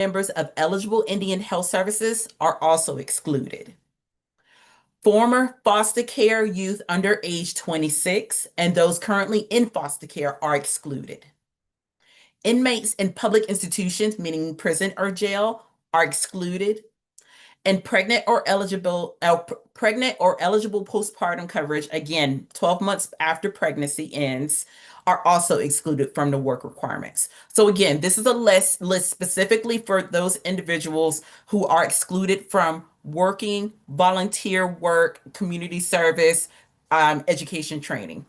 Members of eligible Indian Health Services are also excluded. Former foster care youth under age 26 and those currently in foster care are excluded. Inmates in public institutions, meaning prison or jail, are excluded. And pregnant or eligible postpartum coverage, again, 12 months after pregnancy ends, are also excluded from the work requirements. So again, this is a list specifically for those individuals who are excluded from working, volunteer work, community service, education training.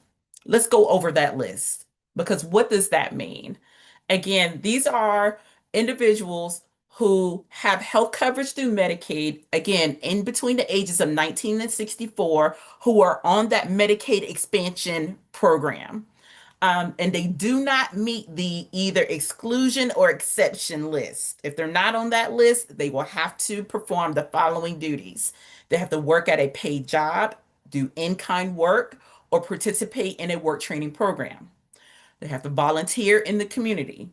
Let's go over that list because what does that mean? Again, these are individuals who have health coverage through Medicaid, again, in between the ages of 19 and 64, who are on that Medicaid expansion program. And they do not meet the either exclusion or exception list. If they're not on that list, they will have to perform the following duties. They have to work at a paid job, do in-kind work, or participate in a work training program. They have to volunteer in the community,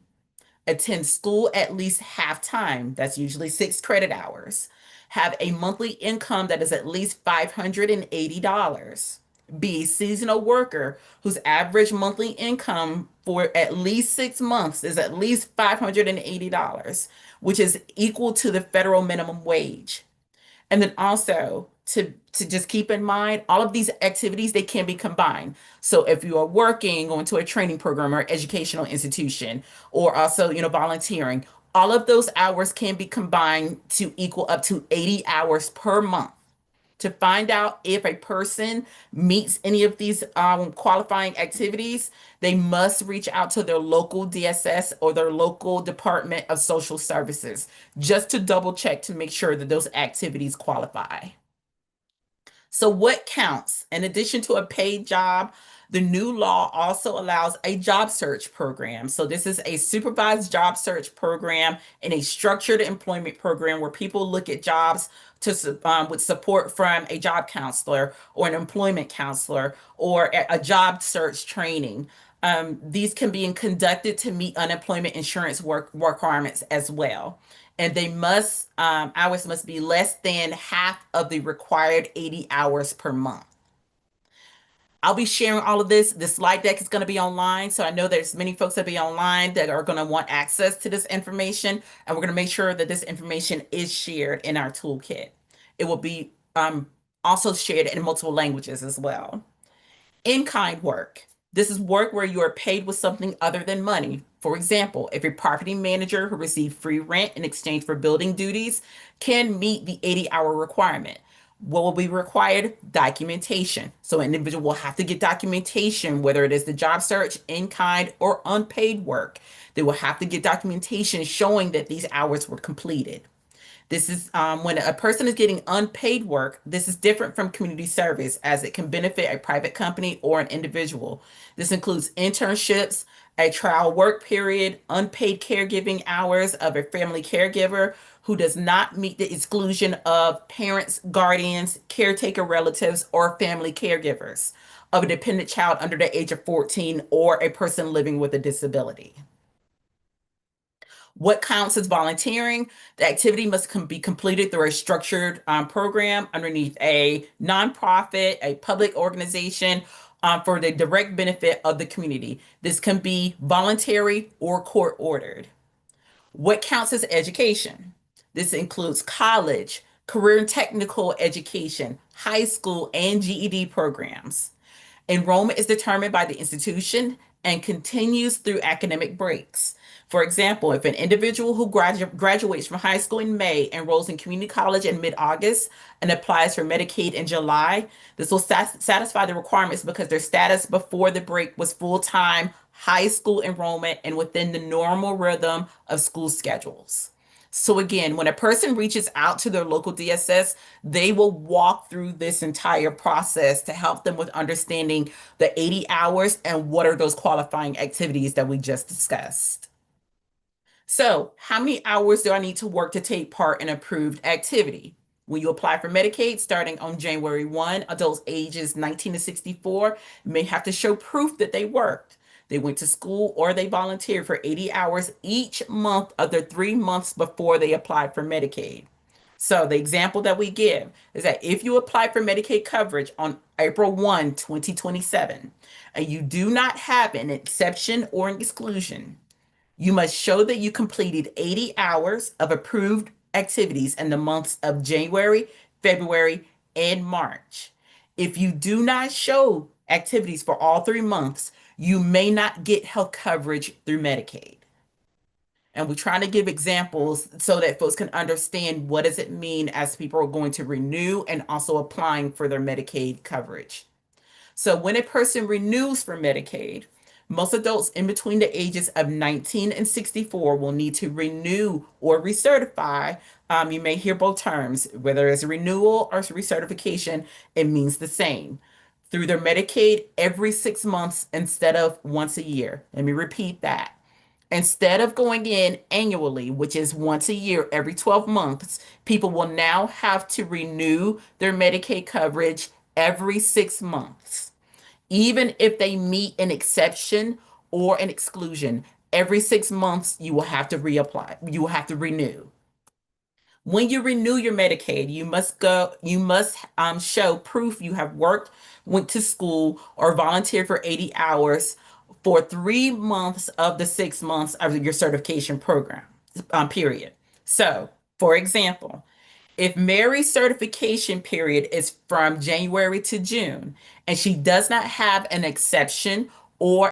attend school at least half time, that's usually 6 credit hours, have a monthly income that is at least $580, be a seasonal worker whose average monthly income for at least 6 months is at least $580, which is equal to the federal minimum wage. And then also to just keep in mind, all of these activities, they can be combined. So if you are working, going to a training program or educational institution, or also, volunteering, all of those hours can be combined to equal up to 80 hours per month. To find out if a person meets any of these qualifying activities, they must reach out to their local DSS or their local Department of Social Services just to double check to make sure that those activities qualify. So, what counts? In addition to a paid job, the new law also allows a job search program. So, this is a supervised job search program and a structured employment program where people look at jobs with support from a job counselor or an employment counselor or a job search training. These can be conducted to meet unemployment insurance work requirements as well. And hours must be less than half of the required 80 hours per month. I'll be sharing all of this. This slide deck is going to be online. So I know there's many folks that be online that are going to want access to this information. And we're going to make sure that this information is shared in our toolkit. It will be also shared in multiple languages as well. In-kind work. This is work where you are paid with something other than money. For example, if a property manager who received free rent in exchange for building duties can meet the 80-hour requirement. What will be required? Documentation. So an individual will have to get documentation, whether it is the job search, in-kind, or unpaid work. They will have to get documentation showing that these hours were completed. This is when a person is getting unpaid work, this is different from community service as it can benefit a private company or an individual. This includes internships, a trial work period, unpaid caregiving hours of a family caregiver who does not meet the exclusion of parents, guardians, caretaker relatives, or family caregivers of a dependent child under the age of 14 or a person living with a disability. What counts as volunteering? The activity must be completed through a structured program underneath a nonprofit, a public organization for the direct benefit of the community. This can be voluntary or court ordered. What counts as education? This includes college, career and technical education, high school, and GED programs. Enrollment is determined by the institution and continues through academic breaks. For example, if an individual who graduates from high school in May enrolls in community college in mid-August and applies for Medicaid in July, this will satisfy the requirements because their status before the break was full-time high school enrollment and within the normal rhythm of school schedules. So again, when a person reaches out to their local DSS, they will walk through this entire process to help them with understanding the 80 hours and what are those qualifying activities that we just discussed. So how many hours do I need to work to take part in approved activity? When you apply for Medicaid starting on January 1, adults ages 19 to 64 may have to show proof that they worked. they went to school, or they volunteered for 80 hours each month of the 3 months before they applied for Medicaid. So the example that we give is that if you apply for Medicaid coverage on April 1, 2027, and you do not have an exception or an exclusion, you must show that you completed 80 hours of approved activities in the months of January, February, and March. If you do not show activities for all 3 months, you may not get health coverage through Medicaid. And we're trying to give examples so that folks can understand what does it mean as people are going to renew and also applying for their Medicaid coverage. So when a person renews for Medicaid, most adults in between the ages of 19 and 64 will need to renew or recertify. You may hear both terms, whether it's a renewal or recertification, it means the same. Through their Medicaid every 6 months instead of once a year. Let me repeat that. Instead of going in annually, which is once a year, every 12 months, people will now have to renew their Medicaid coverage every 6 months. Even if they meet an exception or an exclusion, every 6 months you will have to reapply. You will have to renew. When you renew your Medicaid, you must show proof you have worked, went to school, or volunteered for 80 hours for 3 months of the 6 months of your certification program period. So, for example, if Mary's certification period is from January to June and she does not have an exception or